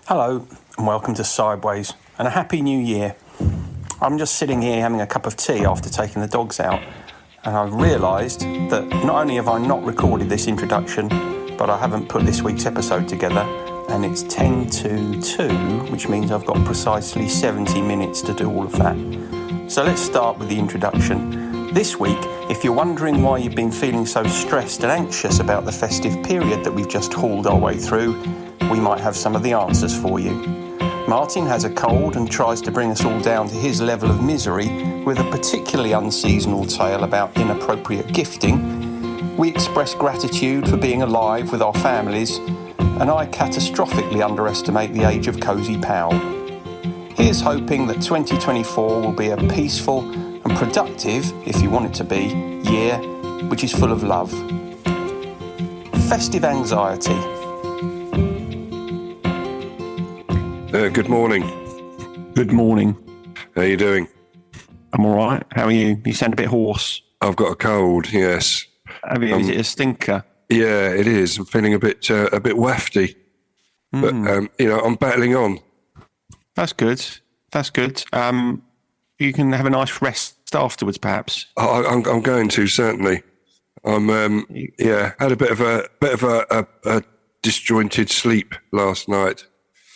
Hello and welcome to Sideways and a happy new year. I'm just sitting here having a cup of tea after taking the dogs out, and I've realised that not only have I not recorded this introduction, but I haven't put this week's episode together, and it's 10 to 2, which means I've got precisely 70 minutes to do all of that. So let's start with the introduction. This week, if you're wondering why you've been feeling so stressed and anxious about the festive period that we've just hauled our way through, we might have some of the answers for you. Martin has a cold and tries to bring us all down to his level of misery with a particularly unseasonal tale about inappropriate gifting. We express gratitude for being alive with our families, and I catastrophically underestimate the age of Cozy Powell. Here's hoping that 2024 will be a peaceful and productive, if you want it to be, year which is full of love. Festive Anxiety. Good morning. Good morning. How are you doing? I'm all right. How are you? You sound a bit hoarse. I've got a cold, yes. Have you? Is it a stinker? Yeah, it is. I'm feeling a bit wafty. But, I'm battling on. That's good. That's good. You can have a nice rest afterwards, perhaps. I'm going to, certainly. Had a bit of a disjointed sleep last night.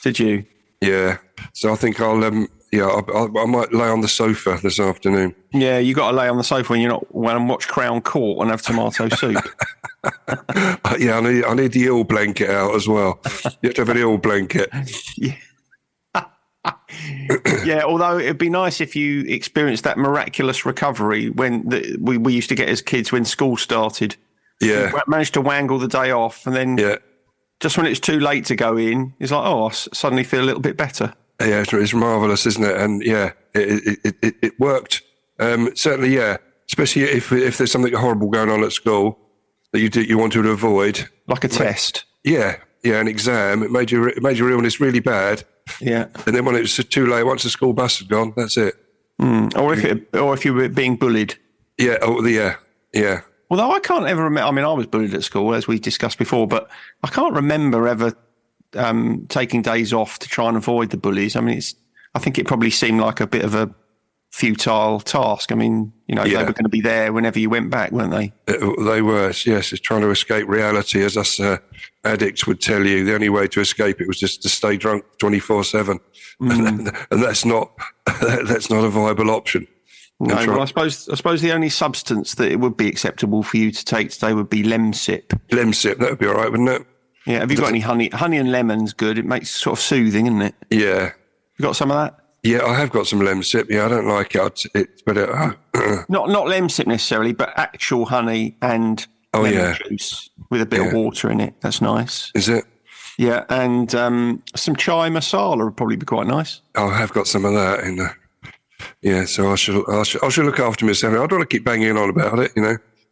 Did you? Yeah. So I think I might lay on the sofa this afternoon. Yeah, you got to lay on the sofa when and watch Crown Court and have tomato soup. Yeah, I need the ill blanket out as well. You have to have an ill blanket. Yeah. Yeah, although it'd be nice if you experienced that miraculous recovery when we used to get as kids when school started. Yeah. You managed to wangle the day off, and then just when it's too late to go in, it's like, I suddenly feel a little bit better. Yeah, it's marvellous, isn't it? And yeah, it worked. Certainly, yeah. Especially if there's something horrible going on at school that you want to avoid, like a test. Yeah, an exam. It made your illness really bad. Yeah. And then when it was too late, once the school bus had gone, that's it. Or if you were being bullied. Yeah. Oh, yeah. Although I can't ever remember. I mean, I was bullied at school, as we discussed before, but I can't remember ever taking days off to try and avoid the bullies. I mean, I think it probably seemed like a bit of a futile task. I mean, they were going to be there whenever you went back, weren't they? They were, yes. It's trying to escape reality, as us addicts would tell you. The only way to escape it was just to stay drunk 24/7, and that's not a viable option. No, well, I suppose the only substance that it would be acceptable for you to take today would be Lemsip. Lemsip, that would be all right, wouldn't it? Yeah. Have you got any honey? Honey and lemon's good. It makes it sort of soothing, isn't it? Yeah. You got some of that? Yeah, I have got some Lemsip. Yeah, I don't like it, but not Lemsip necessarily, but actual honey and lemon juice with a bit of water in it. That's nice. Is it? Yeah, and some chai masala would probably be quite nice. I have got some of that in there. Yeah, so I should look after myself. I don't want to keep banging on about it,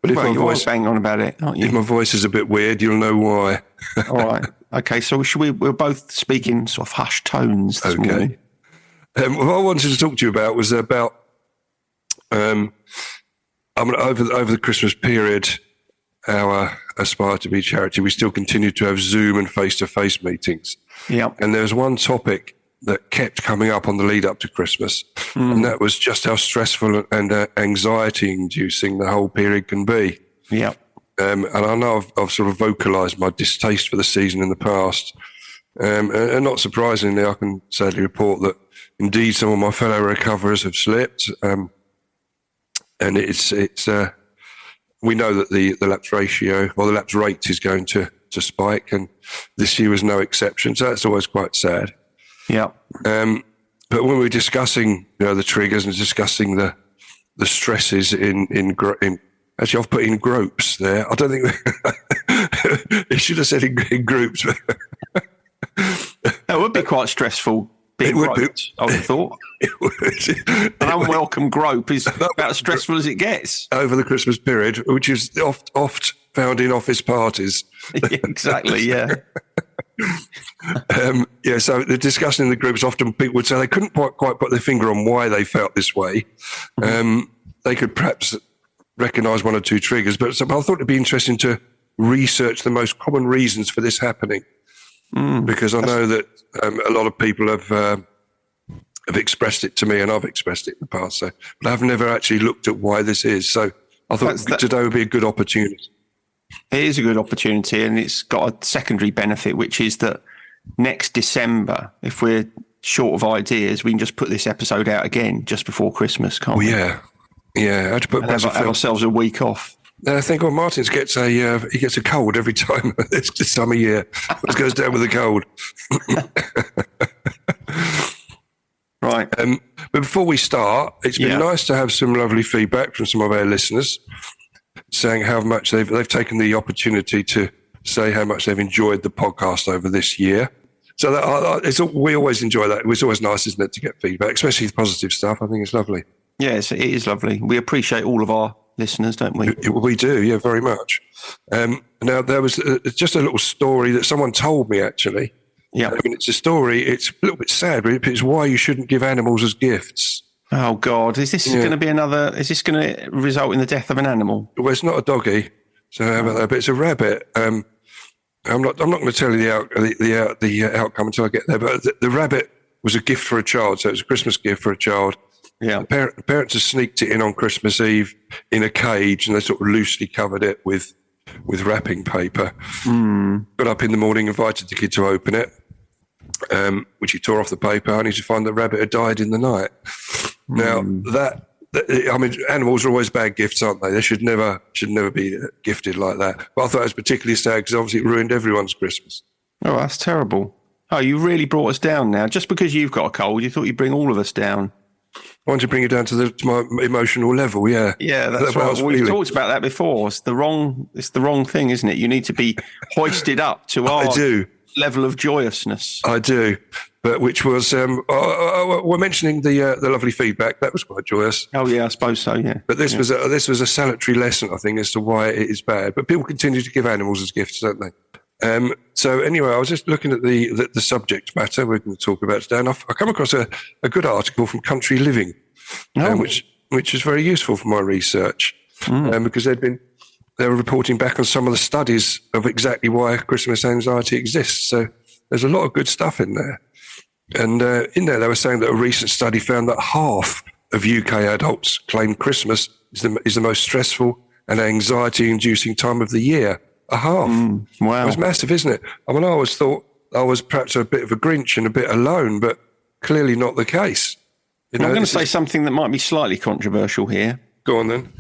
But if my voice banging on about it, aren't you? If my voice is a bit weird, you'll know why. All right. Okay. So we're both speaking sort of hushed tones this morning. What I wanted to talk to you about was about over the Christmas period, our Aspire to Be charity, we still continue to have Zoom and face-to-face meetings. Yeah. And there's one topic that kept coming up on the lead up to Christmas, and that was just how stressful and anxiety-inducing the whole period can be. Yeah. And I know I've sort of vocalised my distaste for the season in the past, and not surprisingly, I can sadly report that indeed some of my fellow recoverers have slipped, and it's we know that the lapse ratio or the lapse rate is going to spike, and this year was no exception. So that's always quite sad. Yeah. But when we're discussing, the triggers and discussing the stresses in actually, I've put in groups there. I don't think it should have said in groups. That would be quite stressful. Being groped, I would have thought. An unwelcome grope is about as stressful as it gets. Over the Christmas period, which is oft found in office parties. Yeah, exactly, yeah. So the discussion in the groups, often people would say they couldn't quite put their finger on why they felt this way. They could perhaps recognise one or two triggers, but I thought it'd be interesting to research the most common reasons for this happening. because I know that a lot of people have expressed it to me, and I've expressed it in the past. So, but I've never actually looked at why this is. So I thought today would be a good opportunity. It is a good opportunity, and it's got a secondary benefit, which is that next December, if we're short of ideas, we can just put this episode out again just before Christmas, can't we? Yeah. I had to put have ourselves a week off. I think Martin gets a cold every time this time of year. It goes down with a cold. Right. But before we start, it's been nice to have some lovely feedback from some of our listeners saying how much they've taken the opportunity to say how much they've enjoyed the podcast over this year. So we always enjoy that. It's always nice, isn't it, to get feedback, especially the positive stuff. I think it's lovely. Yes, it is lovely. We appreciate all of our listeners, don't we? We do, yeah, very much. Now, there was just a little story that someone told me, actually. Yeah. I mean, it's a story, it's a little bit sad, but it's why you shouldn't give animals as gifts. Oh, God. Is this going to be is this going to result in the death of an animal? Well, it's not a doggy, so how about that? But it's a rabbit. I'm not going to tell you the outcome until I get there, but the rabbit was a gift for a child, so it was a Christmas gift for a child. Yeah. The parents had sneaked it in on Christmas Eve in a cage, and they sort of loosely covered it with wrapping paper. Got up in the morning, invited the kid to open it, which he tore off the paper, only to find the rabbit had died in the night. Now, I mean, animals are always bad gifts, aren't they? They should never be gifted like that. But I thought it was particularly sad because obviously it ruined everyone's Christmas. Oh, that's terrible. Oh, you really brought us down now. Just because you've got a cold, you thought you'd bring all of us down. I want to bring you down to my emotional level, yeah. Yeah, that's right. We've talked about that before. It's the wrong thing, isn't it? You need to be hoisted up to our level of joyousness. I do. But which was, we're mentioning the lovely feedback. That was quite joyous. Oh, yeah, I suppose so, yeah. But this was a salutary lesson, I think, as to why it is bad. But people continue to give animals as gifts, don't they? So anyway, I was just looking at the subject matter we're going to talk about today, and I come across a good article from Country Living, which is very useful for my research, because they were reporting back on some of the studies of exactly why Christmas anxiety exists. So there's a lot of good stuff in there. And in there, they were saying that a recent study found that half of UK adults claim Christmas is the most stressful and anxiety-inducing time of the year. A half. Wow. It was massive, isn't it? I mean, I always thought I was perhaps a bit of a Grinch and a bit alone, but clearly not the case. I'm going to say something that might be slightly controversial here. Go on then.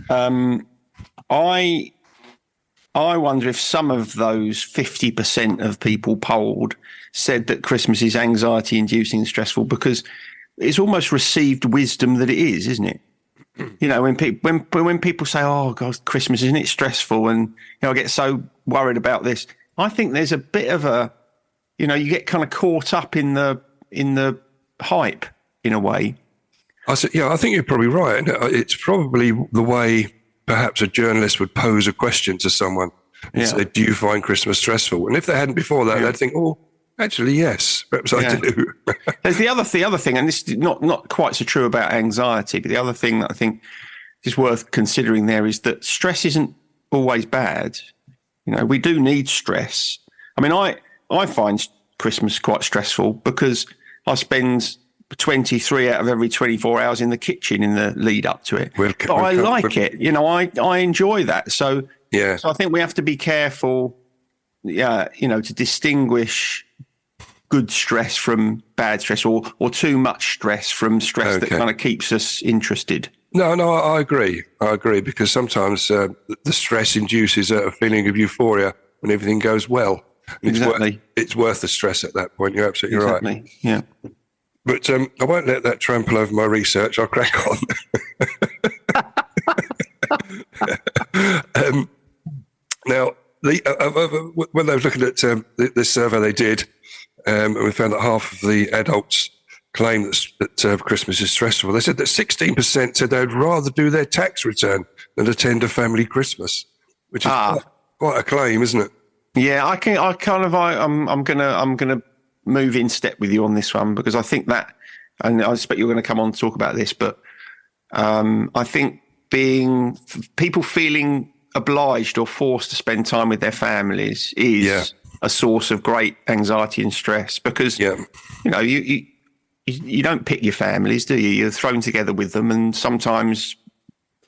I wonder if some of those 50% of people polled said that Christmas is anxiety-inducing and stressful because it's almost received wisdom that it is, isn't it? You know, when people say, "Oh God, Christmas, isn't it stressful?" and I get so worried about this. I think there's a bit of you get kind of caught up in the hype in a way. I think you're probably right. It's probably the way perhaps a journalist would pose a question to someone and say, "Do you find Christmas stressful?" And if they hadn't before that, they'd think, "Oh, actually, yes, perhaps I do." There's the other thing, and this is not quite so true about anxiety, but the other thing that I think is worth considering there is that stress isn't always bad. You know, we do need stress. I mean, I find Christmas quite stressful because I spend 23 out of every 24 hours in the kitchen in the lead up to it. But I like it. You know, I enjoy that. So I think we have to be careful, to distinguish good stress from bad stress or too much stress from stress that kind of keeps us interested. No, I agree. Because sometimes the stress induces a feeling of euphoria when everything goes well. Exactly. It's worth the stress at that point. You're absolutely right. Yeah. But I won't let that trample over my research. I'll crack on. Now, when they were looking at this survey they did, and we found that half of the adults claim that Christmas is stressful. They said that 16% said they'd rather do their tax return than attend a family Christmas, which is quite a claim, isn't it? Yeah, I'm gonna move in step with you on this one because I think that, and I expect you're going to come on to talk about this, but I think people feeling obliged or forced to spend time with their families is a source of great anxiety and stress because, you know, you don't pick your families, do you? You're thrown together with them, and sometimes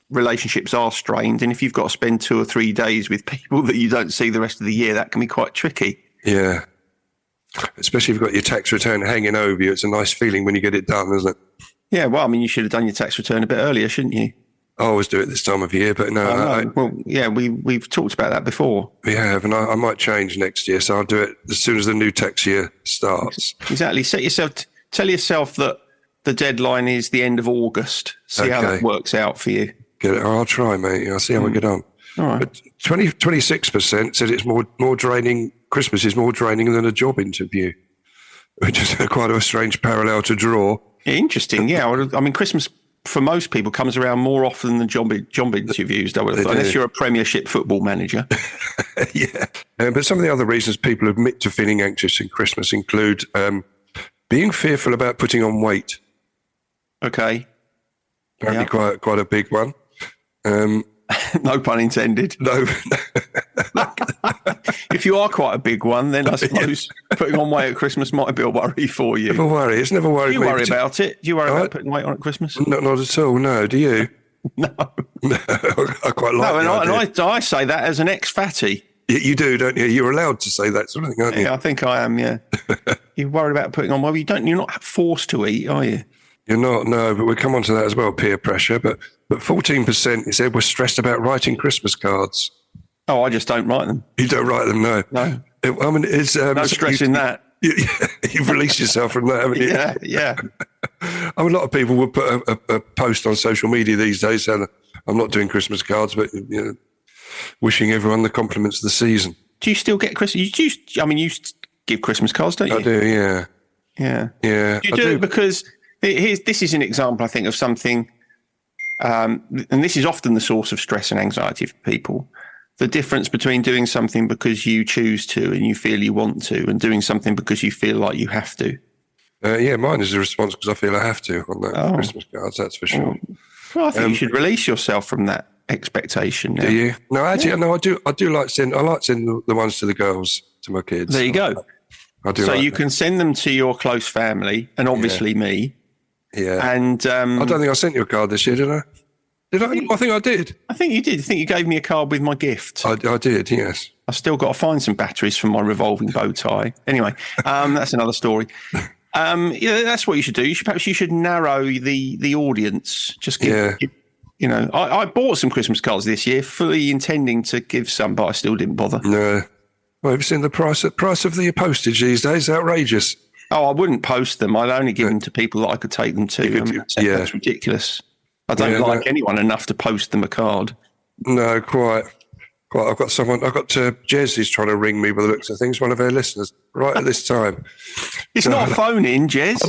relationships are strained. And if you've got to spend 2 or 3 days with people that you don't see the rest of the year, that can be quite tricky. Yeah. Especially if you've got your tax return hanging over you. It's a nice feeling when you get it done, isn't it? Yeah, well, I mean, you should have done your tax return a bit earlier, shouldn't you? I always do it this time of year, but no. Well, yeah, we've talked about that before. We have, and I might change next year, so I'll do it as soon as the new tax year starts. Exactly. Tell yourself that the deadline is the end of August. See how that works out for you. Get it? I'll try, mate. I'll see how we get on. All right. But 26% said it's more draining. Christmas is more draining than a job interview, which is quite a strange parallel to draw. Yeah, interesting. Yeah, I mean, Christmas for most people comes around more often than job interviews, unless you're a Premiership football manager. Yeah. But some of the other reasons people admit to feeling anxious in Christmas include being fearful about putting on weight. Okay. Apparently quite a big one. No pun intended. No. If you are quite a big one, then I suppose putting on weight at Christmas might be a worry for you. Never worry. It's never worried me. Do you worry about it? Do you worry about putting weight on at Christmas? Not at all, no. Do you? No. I quite like and I say that as an ex-fatty. You do, don't you? You're allowed to say that sort of thing, aren't you? Yeah, I think I am, yeah. You're worried about putting on weight. You're not forced to eat, are you? You're not, no, but we'll come on to that as well, peer pressure. But 14%, he said, were stressed about writing Christmas cards. Oh, I just don't write them. You don't write them, no? No. I mean, it's... no stress in that. You've released yourself from that, haven't you? Yeah. A lot of people would put a post on social media these days saying, I'm not doing Christmas cards, but wishing everyone the compliments of the season. Do you still get Christmas? You give Christmas cards, don't you? I do, yeah. Yeah. Yeah. You do it because this is an example, I think, of something, and this is often the source of stress and anxiety for people. The difference between doing something because you choose to and you feel you want to, and doing something because you feel like you have to. Yeah, mine is a response because I feel I have to on that Christmas cards, that's for sure. Well, I think you should release yourself from that expectation now. Do you? No, actually, no, I do like sending the ones to the girls, to my kids. There you go. I do. So like you that. can send them to your close family and obviously me. Yeah. And I don't think I sent you a card this year, did I? Did I? I think I did. I think you did. I think you gave me a card with my gift. I did, yes. I've still got to find some batteries for my revolving bow tie. Anyway, that's another story. That's what you should do. Perhaps you should narrow the audience. Just give, I bought some Christmas cards this year, fully intending to give some, but I still didn't bother. No. Well, have you seen the price of the postage these days? Outrageous. Oh, I wouldn't post them. I'd only give them to people that I could take them to. That's ridiculous. I don't like anyone enough to post them a card. No, quite. I've got Jez who's trying to ring me by the looks of things, one of our listeners, right at this time. It's not a phone in, Jez.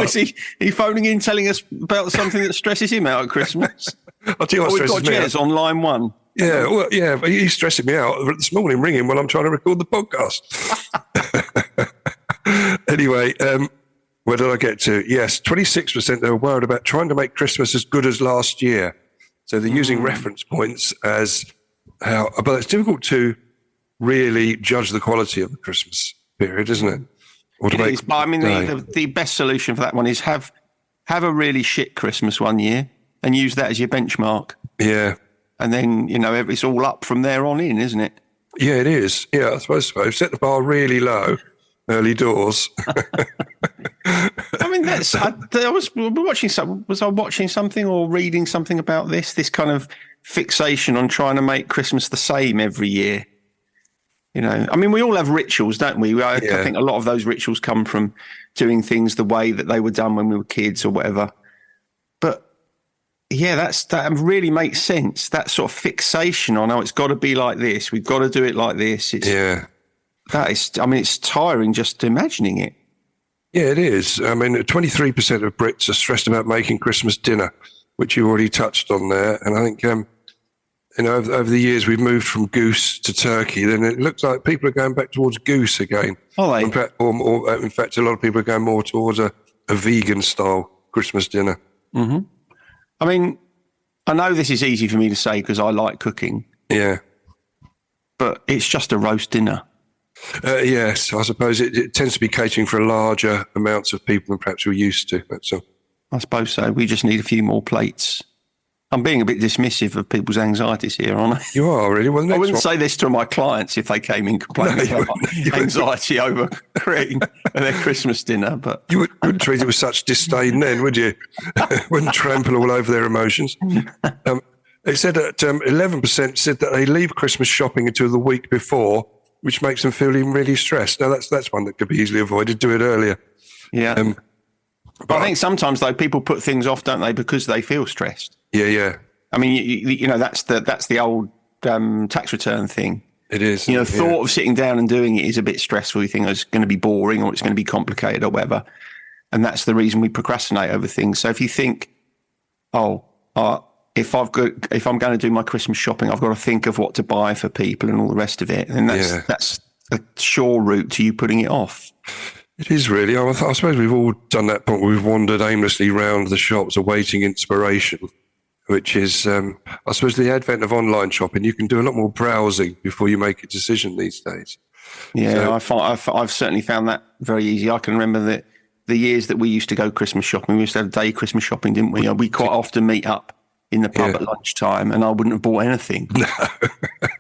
Is he phoning in telling us about something that stresses him out at Christmas? I'll tell you what stresses me out. We've got Jez on line 1. Yeah, well, yeah, but he's stressing me out this morning, ringing while I'm trying to record the podcast. Anyway, where did I get to? Yes, 26% they were worried about trying to make Christmas as good as last year. So they're using reference points as but it's difficult to really judge the quality of the Christmas period, isn't it? It is, but I mean, the best solution for that one is have a really shit Christmas one year and use that as your benchmark. Yeah. And then, it's all up from there on in, isn't it? Yeah, it is. Yeah, I suppose so. Set the bar really low, early doors. I mean, was I watching something or reading something about this kind of fixation on trying to make Christmas the same every year? I mean, we all have rituals, don't we? I think a lot of those rituals come from doing things the way that they were done when we were kids or whatever. But yeah, that really makes sense. That sort of fixation on, it's got to be like this. We've got to do it like this. It's tiring just imagining it. Yeah, it is. I mean, 23% of Brits are stressed about making Christmas dinner, which you already touched on there. And I think, over the years, we've moved from goose to turkey. Then it looks like people are going back towards goose again. Are they? In fact, a lot of people are going more towards a vegan-style Christmas dinner. Mm-hmm. I mean, I know this is easy for me to say because I like cooking. Yeah. but it's just a roast dinner. Yes, I suppose it tends to be catering for larger amounts of people than perhaps we're used to. That's all. I suppose so. We just need a few more plates. I'm being a bit dismissive of people's anxieties here, aren't I? You are, really? Well, I wouldn't say this to my clients if they came in complaining about anxiety over creating their Christmas dinner. But you wouldn't treat it with such disdain then, would you? Wouldn't trample all over their emotions. They said that 11% said that they leave Christmas shopping until the week before, which makes them feel really stressed. Now, that's one that could be easily avoided. Do it earlier. Yeah. But I think sometimes, though, people put things off, don't they, because they feel stressed. Yeah. I mean, you know, that's the old tax return thing. It is. You know, thought of sitting down and doing it is a bit stressful. You think it's going to be boring or it's going to be complicated or whatever. And that's the reason we procrastinate over things. So if you think, if I'm going to do my Christmas shopping, I've got to think of what to buy for people and all the rest of it. And that's a sure route to you putting it off. It is really. I suppose we've all done that point. We've wandered aimlessly round the shops awaiting inspiration, which is, I suppose, the advent of online shopping. You can do a lot more browsing before you make a decision these days. Yeah, I've certainly found that very easy. I can remember that the years that we used to go Christmas shopping, we used to have a day Christmas shopping, didn't we? We quite often meet up in the pub at lunchtime, and I wouldn't have bought anything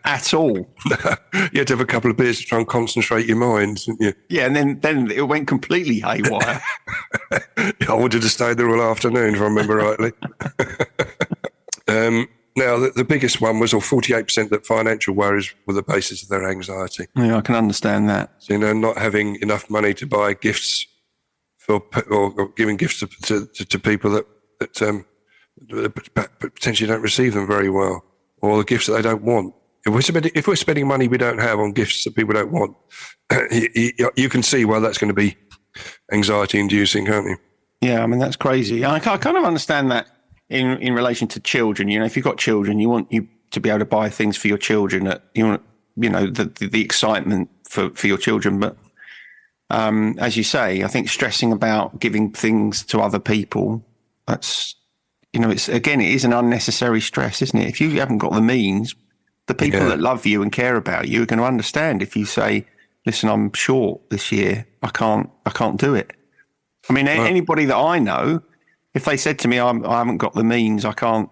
at all. No. You had to have a couple of beers to try and concentrate your mind, didn't you? Yeah, and then it went completely haywire. I wanted to stay there all afternoon, if I remember rightly. Now, the biggest one was, 48%, that financial worries were the basis of their anxiety. Yeah, I can understand that. So, not having enough money to buy gifts or giving gifts to people that potentially don't receive them very well, or the gifts that they don't want. If we're spending money we don't have on gifts that people don't want, you can see why that's going to be anxiety-inducing, can't you? Yeah, I mean, that's crazy. I kind of understand that in relation to children. You know, if you've got children, you want you to be able to buy things for your children. The excitement for your children. But as you say, I think stressing about giving things to other people, that's, it is an unnecessary stress, isn't it? If you haven't got the means, the people that love you and care about you are going to understand if you say, listen, I'm short this year. I can't do it. I mean, anybody that I know, if they said to me, I haven't got the means, I can't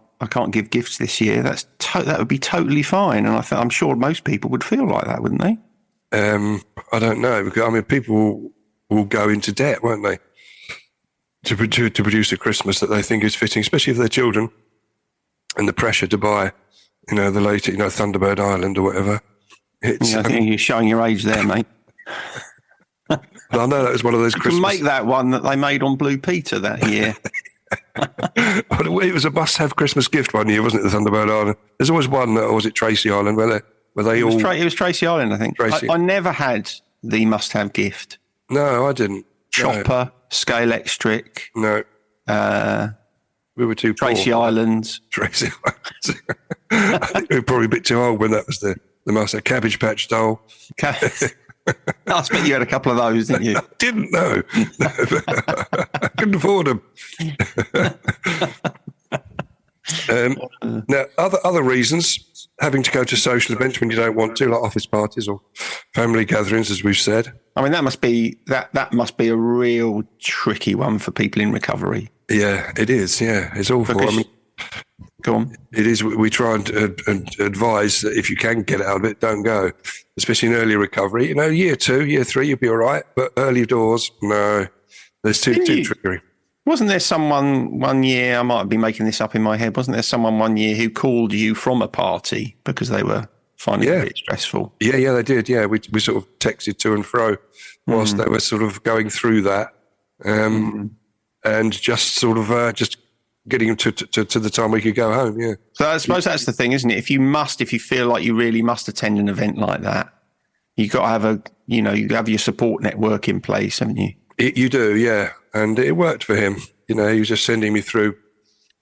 give gifts this year, that would be totally fine. And I'm sure most people would feel like that, wouldn't they? I don't know, because people will go into debt, won't they, to produce a Christmas that they think is fitting, especially if they're children, and the pressure to buy, the later, Thunderbird Island or whatever. I think you're showing your age there, mate. I know that was one of those Christmas. You can make that one that they made on Blue Peter that year. It was a must-have Christmas gift one year, wasn't it? The Thunderbird Island. There's always one, or was it Tracy Island? It was Tracy Island, I think. I never had the must-have gift. No, I didn't. Chopper, Scale Electric. No. We were too Tracy poor. Islands. Tracy Islands. I think we were probably a bit too old when that was the must-have. Cabbage Patch Doll. I expect you had a couple of those, didn't you? I didn't know. I couldn't afford them. Now, other reasons, having to go to social events when you don't want to, like office parties or family gatherings, as we've said. I mean, that must be a real tricky one for people in recovery. Yeah, it is. Yeah, it's awful. Go on. It is. We try and advise that if you can get out of it, don't go, especially in early recovery. Year 2, year 3, you'll be all right. But early doors, no. There's too trickery. Wasn't there someone one year, I might be making this up in my head, wasn't there someone one year who called you from a party because they were finding it a bit stressful? Yeah, they did. Yeah, we sort of texted to and fro whilst they were sort of going through that. And just sort of just getting to the time we could go home, yeah. So I suppose that's the thing, isn't it? If you feel like you really must attend an event like that, you've got to have you have your support network in place, haven't you? You do, yeah. And it worked for him. He was just sending me through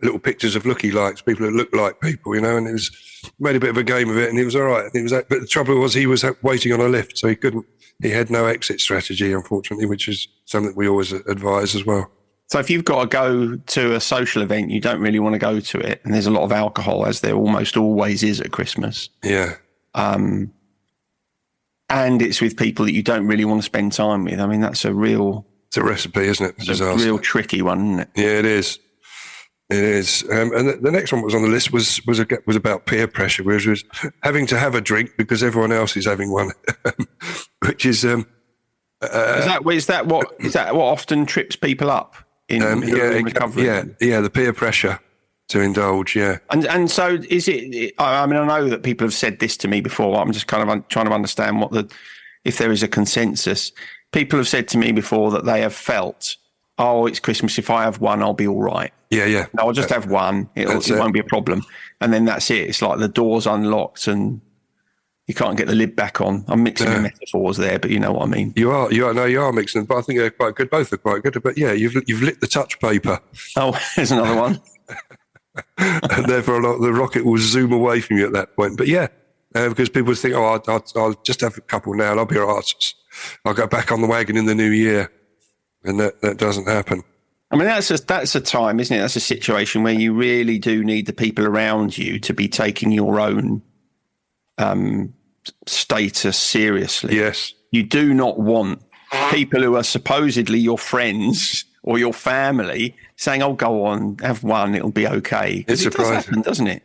little pictures of looky-likes, people that look like people, and it was made a bit of a game of it, and he was all right. But the trouble was he was waiting on a lift, so he had no exit strategy, unfortunately, which is something we always advise as well. So if you've got to go to a social event, you don't really want to go to it, and there's a lot of alcohol, as there almost always is at Christmas. Yeah. and it's with people that you don't really want to spend time with. I mean, that's a real... It's a recipe, isn't it? It's a real tricky one, isn't it? Yeah, it is. It is. And the next one that was on the list was about peer pressure, which was having to have a drink because everyone else is having one, which is... is that what often trips people up in recovery? Yeah, the peer pressure to indulge, yeah. And so is it... I mean, I know that people have said this to me before. I'm just kind of trying to understand if there is a consensus. People have said to me before that they have felt, oh, it's Christmas. If I have one, I'll be all right. Yeah. No, I'll just have one. It won't be a problem. And then that's it. It's like the door's unlocked and you can't get the lid back on. I'm mixing the metaphors there, but you know what I mean. You are mixing them, but I think they're quite good. Both are quite good. But yeah, you've lit the touch paper. Oh, there's another one. And therefore the rocket will zoom away from you at that point. But yeah, because people think, oh, I'll just have a couple now and I'll be all right. I'll go back on the wagon in the new year. And that doesn't happen. I mean, that's a time, isn't it? That's a situation where you really do need the people around you to be taking your own status seriously. Yes. You do not want people who are supposedly your friends or your family saying, oh, go on, have one, it'll be okay. It's surprising. Does happen, doesn't it?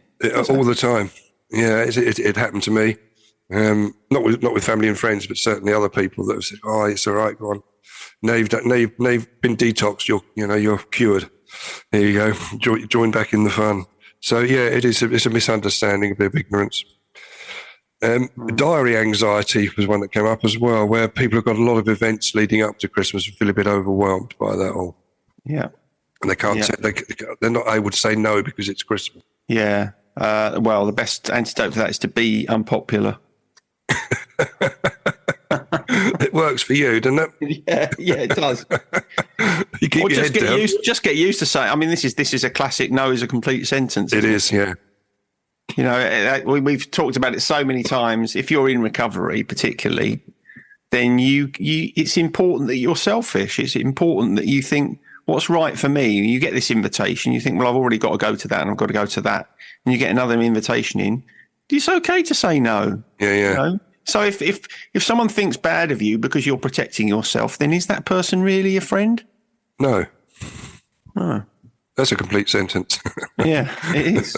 All the time. Yeah, it happened to me. Not with family and friends, but certainly other people that have said, "Oh, it's all right, go on. Now you've been detoxed. You're cured. There you go. Join back in the fun." So yeah, it's a misunderstanding, a bit of ignorance. Diary anxiety was one that came up as well, where people have got a lot of events leading up to Christmas and feel a bit overwhelmed by that all. Yeah, and they can't. They're not able to say no because it's Christmas. Yeah. Well, the best antidote for that is to be unpopular. It works for you, doesn't it? Yeah, it does. You keep your head down. Just get used to saying. I mean, this is a classic. No is a complete sentence. It is, yeah. You know, we've talked about it so many times. If you're in recovery, particularly, then it's important that you're selfish. It's important that you think what's right for me. You get this invitation, you think, well, I've already got to go to that, and I've got to go to that, and you get another invitation in. It's okay to say no. Yeah. You know? So if someone thinks bad of you because you're protecting yourself, then is that person really a friend? No. Oh. That's a complete sentence. Yeah, it is.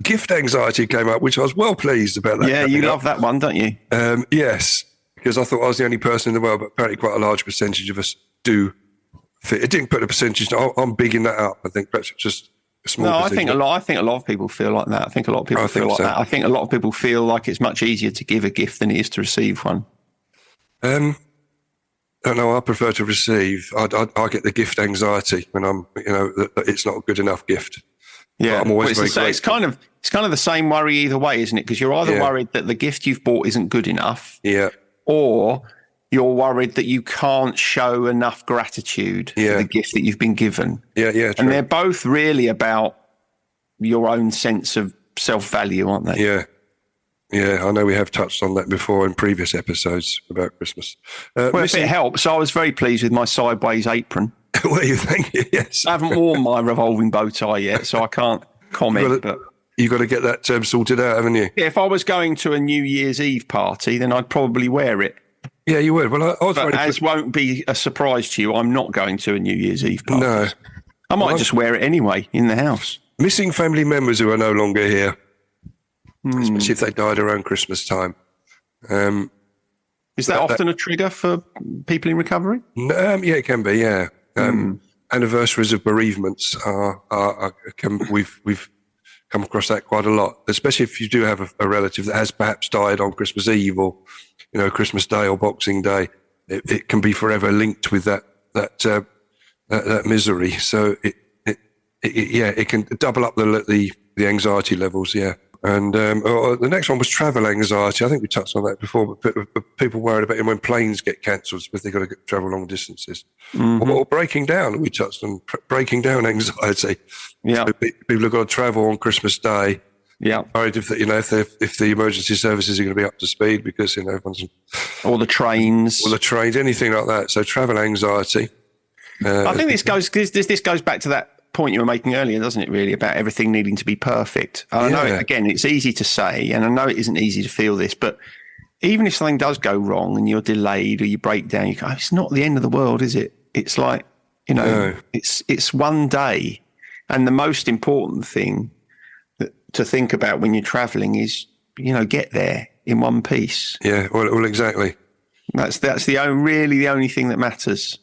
Gift anxiety came up, which I was well pleased about that. Yeah, you love that one, don't you? Yes, because I thought I was the only person in the world, but apparently quite a large percentage of us do fit. It didn't put a percentage. I'm bigging that up. I think perhaps it's just a small percentage. I think a lot of people feel like that. I think a lot of people feel like that. I think a lot of people feel like it's much easier to give a gift than it is to receive one. No, I prefer to receive. I get the gift anxiety when it's not a good enough gift. Yeah, I'm always it's kind of the same worry either way, isn't it? Because you're either worried that the gift you've bought isn't good enough, or you're worried that you can't show enough gratitude for the gift that you've been given. Yeah, true. And they're both really about your own sense of self-value, aren't they? Yeah. Yeah, I know we have touched on that before in previous episodes about Christmas. If it helps, I was very pleased with my sideways apron. What do you think? Yes. I haven't worn my revolving bow tie yet, so I can't comment. You've got to get that sorted out, haven't you? Yeah, if I was going to a New Year's Eve party, then I'd probably wear it. Yeah, you would. Well, as won't be a surprise to you, I'm not going to a New Year's Eve party. No. I might just wear it anyway in the house. Missing family members who are no longer here. Especially if they died around Christmas time. Is that often a trigger for people in recovery? Yeah, it can be. Yeah, anniversaries of bereavements we've come across that quite a lot. Especially if you do have a relative that has perhaps died on Christmas Eve or Christmas Day or Boxing Day. It can be forever linked with that misery. So it can double up the anxiety levels. Yeah. And the next one was travel anxiety. I think we touched on that before, but people worried about it when planes get cancelled because they've got to travel long distances. Or breaking down. We touched on breaking down anxiety. Yeah, so people have got to travel on Christmas Day. Yeah, worried if the emergency services are going to be up to speed because everyone's or the trains, anything like that. So travel anxiety. I think this goes back to that point you were making earlier, doesn't it, really, about everything needing to be perfect. I know, again, it's easy to say, and I know it isn't easy to feel this, but even if something does go wrong and you're delayed or you break down, you go, it's not the end of the world, is it? It's like, No. it's one day. And the most important thing to think about when you're traveling is, get there in one piece. Yeah, well, exactly. That's the only thing that matters.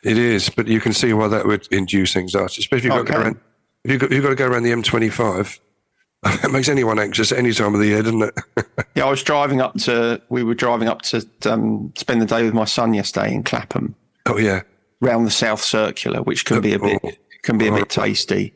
It is, but you can see why that would induce anxiety, especially if you've got to go around, you've got to go around the M25. It makes anyone anxious at any time of the year, doesn't it? Yeah, we were driving up to spend the day with my son yesterday in Clapham. Oh yeah, round the South Circular, which can be a bit tasty.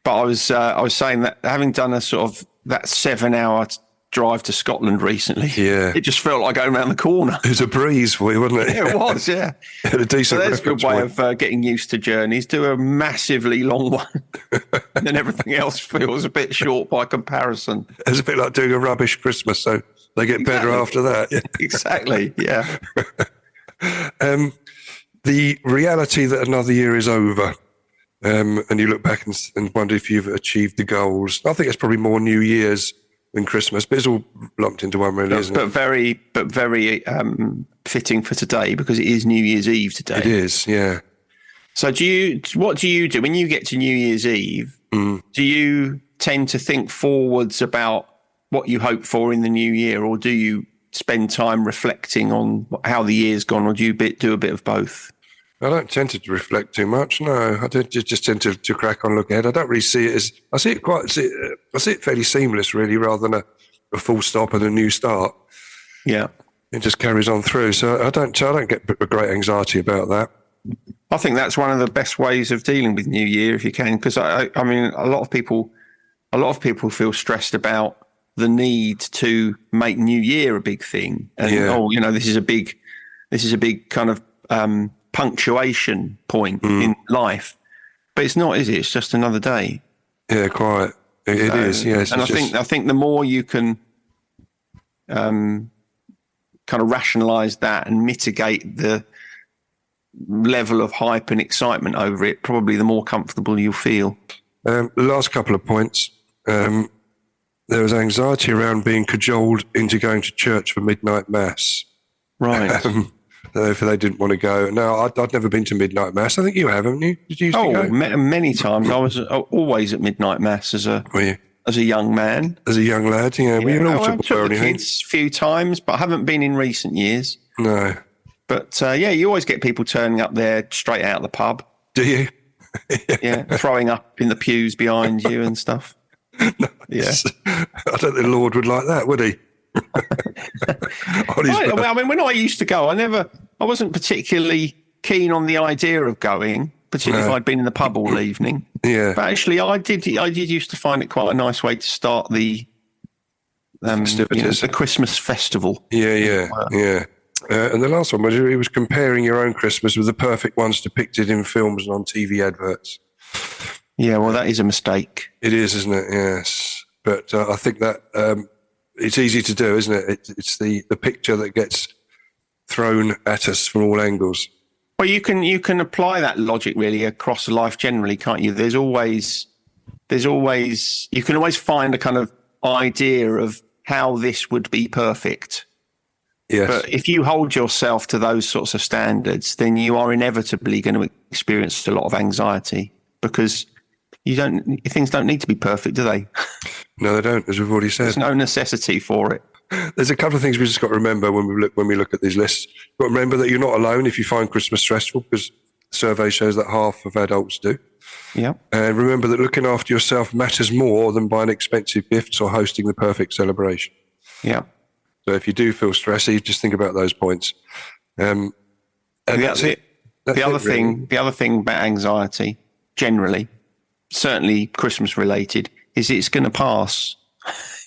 But I was saying that having done a sort of that 7-hour drive to Scotland recently, it just felt like going around the corner. It was a breeze for you, wasn't it? Yeah, it was, yeah. It had a decent. So that's a good way of getting used to journeys. Do a massively long one, and then everything else feels a bit short by comparison. It's a bit like doing a rubbish Christmas, so they get better after that. Yeah. Exactly, yeah. The reality that another year is over, and you look back and wonder if you've achieved the goals. I think it's probably more New Year's than Christmas, but it's all lumped into one, really, isn't it? But very fitting for today because it is New Year's Eve today. It is, yeah. So what do you do when you get to New Year's Eve? Do you tend to think forwards about what you hope for in the new year, or do you spend time reflecting on how the year's gone, or do you do a bit of both? I don't tend to reflect too much. No, I just tend to crack on, look ahead. I don't really see it as I see it fairly seamless, really, rather than a full stop and a new start. Yeah, it just carries on through. So I don't get a great anxiety about that. I think that's one of the best ways of dealing with New Year, if you can, because I mean, a lot of people feel stressed about the need to make New Year a big thing, and this is a big kind of punctuation point in life, but it's not, is it? It's just another day. Yeah, quite. It is. Yes, and I think the more you can kind of rationalise that and mitigate the level of hype and excitement over it, probably the more comfortable you'll feel. The last couple of points. There was anxiety around being cajoled into going to church for midnight mass. Right. If they didn't want to go. No, I'd never been to midnight mass. I think you have, haven't you? Did you used to go? Many times. I was always at midnight mass as a young man. As a young lad, yeah. Were you an altar boy or anything? Kids a few times, but I haven't been in recent years. No. But you always get people turning up there straight out of the pub. Do you? Yeah, throwing up in the pews behind you and stuff. Nice. Yeah. I don't think the Lord would like that, would he? I mean, when I used to go, I wasn't particularly keen on the idea of going, particularly if I'd been in the pub all evening. Yeah. But actually, I did used to find it quite a nice way to start the the Christmas festival. Yeah. And the last one was he was comparing your own Christmas with the perfect ones depicted in films and on TV adverts. Yeah, well, that is a mistake. It is, isn't it? Yes. But I think that it's easy to do, isn't it? It's the picture that gets thrown at us from all angles. Well, you can apply that logic really across life generally, can't you? There's always you can always find a kind of idea of how this would be perfect. Yes. But if you hold yourself to those sorts of standards, then you are inevitably going to experience a lot of anxiety because things don't need to be perfect, do they? No, they don't, as we've already said. There's no necessity for it. There's a couple of things we just got to remember when we look at these lists. You've got to remember that you're not alone if you find Christmas stressful, because the survey shows that half of adults do. Yeah. And remember that looking after yourself matters more than buying expensive gifts or hosting the perfect celebration. Yeah. So if you do feel stressy, just think about those points. And that's it. The other thing about anxiety, generally, certainly Christmas related, is it's going to pass.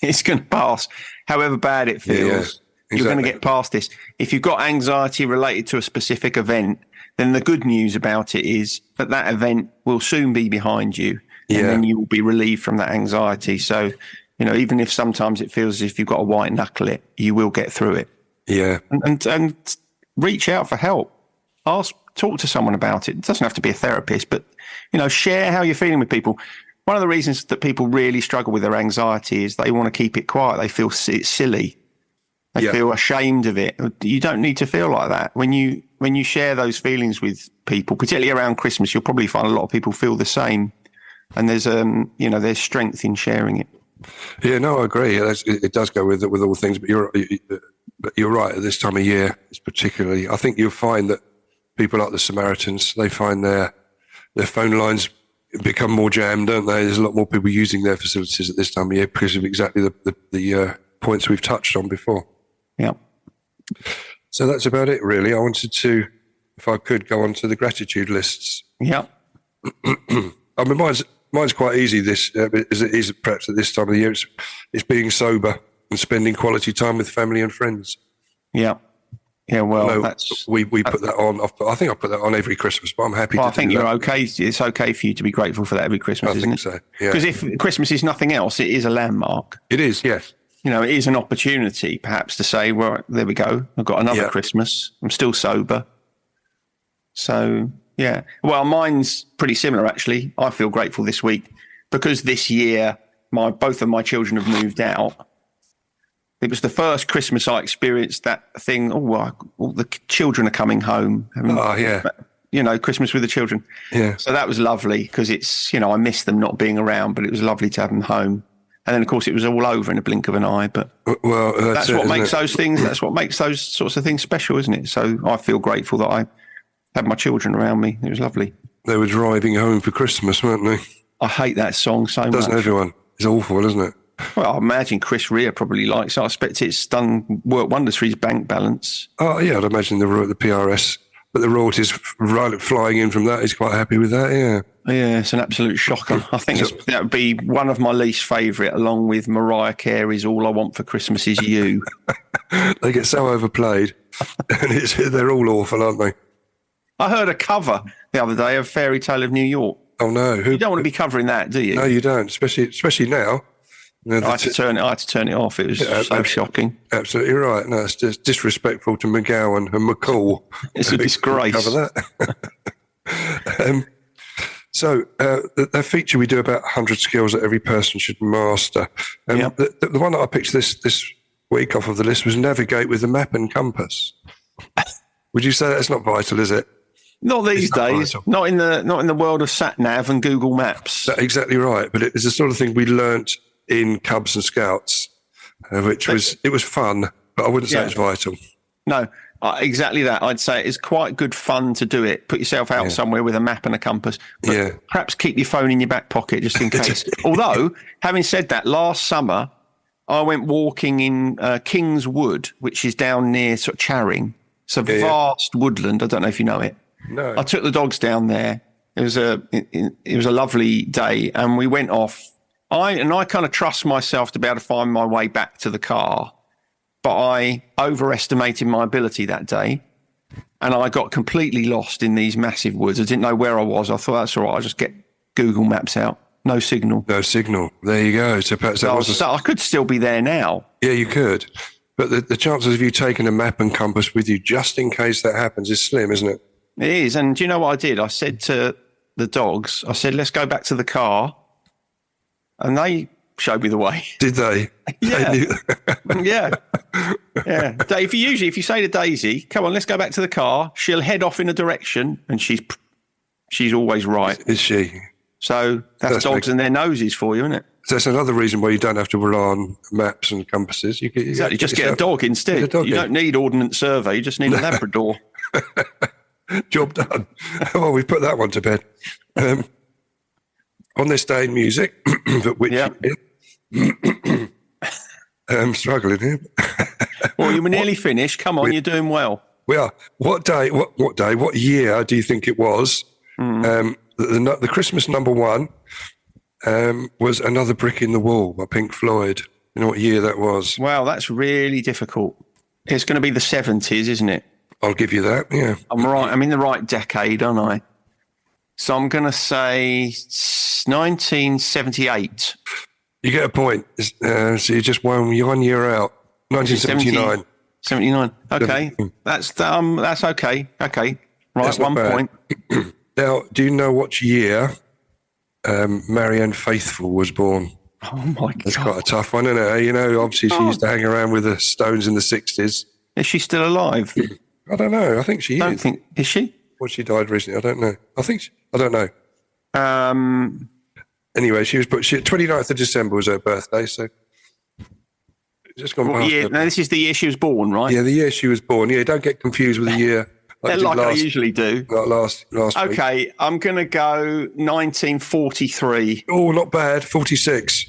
It's going to pass. However bad it feels, exactly. You're going to get past this. If you've got anxiety related to a specific event, then the good news about it is that event will soon be behind you, and then you will be relieved from that anxiety. So, even if sometimes it feels as if you've got to white knuckle it, you will get through it. Yeah. And reach out for help. Talk to someone about it. It doesn't have to be a therapist, but, share how you're feeling with people. One of the reasons that people really struggle with their anxiety is they want to keep it quiet. They feel it's silly. They feel ashamed of it. You don't need to feel like that. When you share those feelings with people, particularly around Christmas, you'll probably find a lot of people feel the same. And there's there's strength in sharing it. Yeah, no, I agree. It does go with all things, but you're right. At this time of year, it's particularly. I think you'll find that people like the Samaritans, they find their phone lines become more jammed, don't they? There's a lot more people using their facilities at this time of year because of exactly the points we've touched on before. Yeah. So that's about it, really. I wanted to, if I could, go on to the gratitude lists. Yeah. I mean, mine's quite easy. This as it is perhaps at this time of the year. It's being sober and spending quality time with family and friends. Yeah. Yeah. Well, we put that on. I think I put that on every Christmas, but I'm happy. I think you're okay. It's okay for you to be grateful for that every Christmas, isn't it? I think so. Yeah. Because if Christmas is nothing else, it is a landmark. It is. Yes. It is an opportunity, perhaps, to say, well, there we go. I've got another Christmas. I'm still sober. So, yeah. Well, mine's pretty similar, actually. I feel grateful this week because this year both of my children have moved out. It was the first Christmas I experienced that thing. All the children are coming home. Christmas with the children. Yeah. So that was lovely because it's, I miss them not being around, but it was lovely to have them home. And then, of course, it was all over in a blink of an eye. But that's what makes those things. That's what makes those sorts of things special, isn't it? So I feel grateful that I had my children around me. It was lovely. They were driving home for Christmas, weren't they? I hate that song so much. Doesn't everyone? It's awful, isn't it? Well, I imagine Chris Rea probably likes it. I expect it's worked wonders for his bank balance. Oh, yeah, I'd imagine the PRS. But the royalties flying in from that, he's quite happy with that, yeah. Yeah, it's an absolute shocker. I think that would be one of my least favourite, along with Mariah Carey's All I Want for Christmas Is You. They get so overplayed, and they're all awful, aren't they? I heard a cover the other day of Fairy Tale of New York. Oh, no. You don't want to be covering that, do you? No, you don't, especially now. I had to turn it off. It was so shocking. Absolutely right. No, it's just disrespectful to McGowan and McCall. It's a disgrace. Cover that. So that feature we do about 100 skills that every person should master. The one that I picked this week off of the list was navigate with a map and compass. Would you say that's not vital, is it? Not these days. Not in the world of sat nav and Google Maps. That's exactly right. But it's the sort of thing we learnt in Cubs and Scouts, it was fun, but I wouldn't say it's vital. No, exactly that. I'd say it's quite good fun to do it. Put yourself out somewhere with a map and a compass. But perhaps keep your phone in your back pocket just in case. Although, having said that, last summer I went walking in King's Wood, which is down near sort of Charing. It's a vast woodland. I don't know if you know it. No. I took the dogs down there. It was a lovely day, and we went off. I kind of trust myself to be able to find my way back to the car, but I overestimated my ability that day, and I got completely lost in these massive woods. I didn't know where I was. I thought, that's all right, I'll just get Google Maps out. No signal. No signal. There you go. So perhaps I could still be there now. Yeah, you could. But the chances of you taking a map and compass with you just in case that happens is slim, isn't it? It is. And do you know what I did? I said to the dogs, let's go back to the car. And they showed me the way. Did they? Yeah. Yeah. Dave, if you say to Daisy, come on, let's go back to the car, she'll head off in a direction, and she's always right. Is she? So that's dogs and their noses for you, isn't it? So that's another reason why you don't have to rely on maps and compasses. Exactly. Just get a dog instead. You don't need Ordnance Survey. You just need a Labrador. Job done. Well, we've put that one to bed. On this day in music, I'm struggling here. Well, you were nearly finished. Come on, you're doing well. We are. What year do you think it was? The Christmas number one was Another Brick in the Wall by Pink Floyd. You know what year that was? Wow, that's really difficult. It's going to be the 70s, isn't it? I'll give you that, yeah. I'm right. I'm in the right decade, aren't I? So I'm going to say 1978. You get a point. So you're just 1 year out. 1979. 79. Okay. That's okay. Okay. Right, that's 1 point. Now, do you know what year Marianne Faithfull was born? Oh my That's God. quite a tough one, isn't it? You know, obviously she used to hang around with the Stones in the 60s. Is she still alive? I don't know. I think she is. Is she? Well, she died recently. I don't know. I don't know. Anyway, she was, but 29th of December was her birthday, so just gone past her. Now, this is the year she was born, right? Yeah, the year she was born. Yeah, don't get confused with the year. I usually do. Last week. Okay, I'm going to go 1943. Oh, not bad. 46.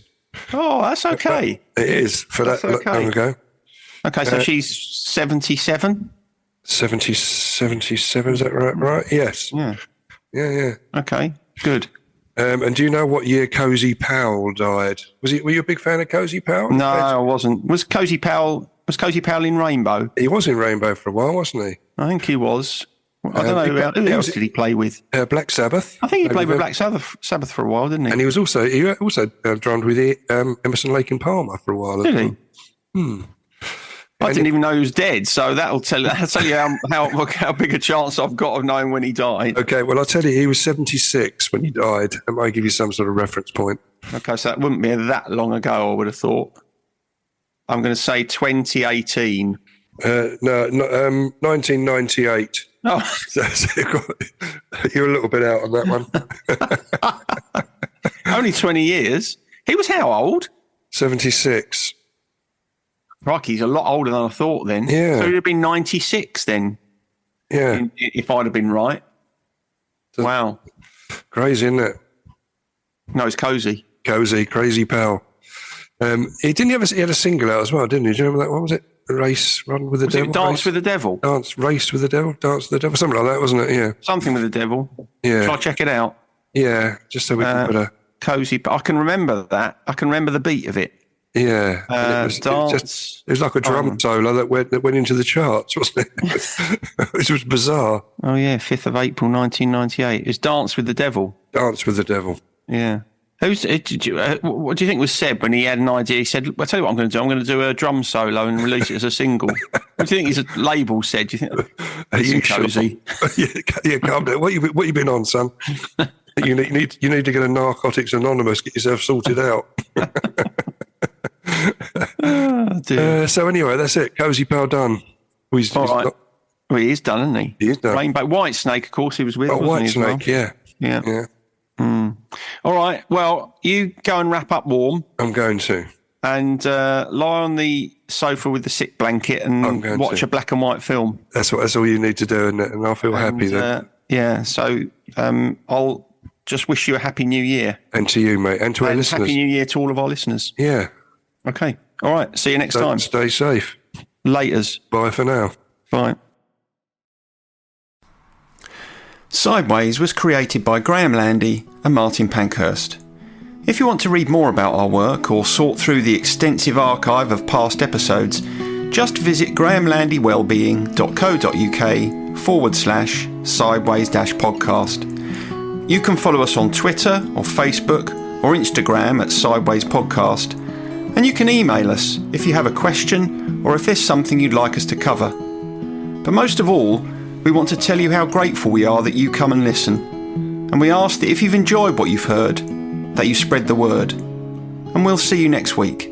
Oh, that's okay. It is for that long ago. Okay, so she's 77? 77, is that right? Right? Yes. Yeah. Yeah. Okay, good. And do you know what year Cozy Powell died? Were you a big fan of Cozy Powell? No, I wasn't. Was Cozy Powell in Rainbow? He was in Rainbow for a while, wasn't he? I think he was. I don't know who else did he play with. Black Sabbath. I think he played with Black Sabbath for a while, didn't he? And he also drummed with Emerson, Lake and Palmer for a while. Did he? I didn't even know he was dead, so that'll tell you how big a chance I've got of knowing when he died. Okay, well, I'll tell you, he was 76 when he died. That might give you some sort of reference point. Okay, so that wouldn't be that long ago, I would have thought. I'm going to say 2018. No, 1998. Oh. You're a little bit out on that one. Only 20 years. He was how old? 76. Crikey, he's a lot older than I thought then. Yeah. So he'd have been 96 then. Yeah. If I'd have been right. Wow. Crazy, isn't it? No, it's Cozy. Crazy Pal. He had a single out as well, didn't he? Do you remember that one? Was it Run with the Devil? Dance with the Devil? Race with the Devil? Dance with the Devil? Something like that, wasn't it? Yeah. Something with the Devil. Yeah. Shall I check it out? Yeah, just so we can put a... Cozy. I can remember that. I can remember the beat of it. Yeah. It was like a drum solo that went into the charts, wasn't it? It was bizarre. Oh, yeah, 5th of April, 1998. It's Dance with the Devil. Dance with the Devil. Yeah. What do you think was said when he had an idea? He said, "I'll tell you what I'm going to do. I'm going to do a drum solo and release it as a single." What do you think his label said? Do you think? Are you Cozy? Sure? Yeah, calm down. What you been on, son? You need to get a Narcotics Anonymous. Get yourself sorted out. Oh, dear. So anyway, that's it. Cozy Pal done. He's right. Well, he is done, isn't he? He is done. Rainbow White Snake, of course, he was with. White Snake, well? Yeah. All right. Well, you go and wrap up warm. I'm going to. And lie on the sofa with the sick blanket and watch a black and white film. That's all you need to do, and I'll feel happy then. Yeah. So I'll just wish you a happy new year. And to you, mate, and to our listeners. Happy new year to all of our listeners. Yeah. Okay. All right. See you next time. Stay safe. Laters. Bye for now. Bye. Sideways was created by Graham Landy and Martin Pankhurst. If you want to read more about our work or sort through the extensive archive of past episodes, just visit grahamlandywellbeing.co.uk/sideways-podcast. You can follow us on Twitter or Facebook or Instagram at Sideways Podcast, and you can email us if you have a question or if there's something you'd like us to cover. But most of all, we want to tell you how grateful we are that you come and listen, and we ask that if you've enjoyed what you've heard, that you spread the word. And we'll see you next week.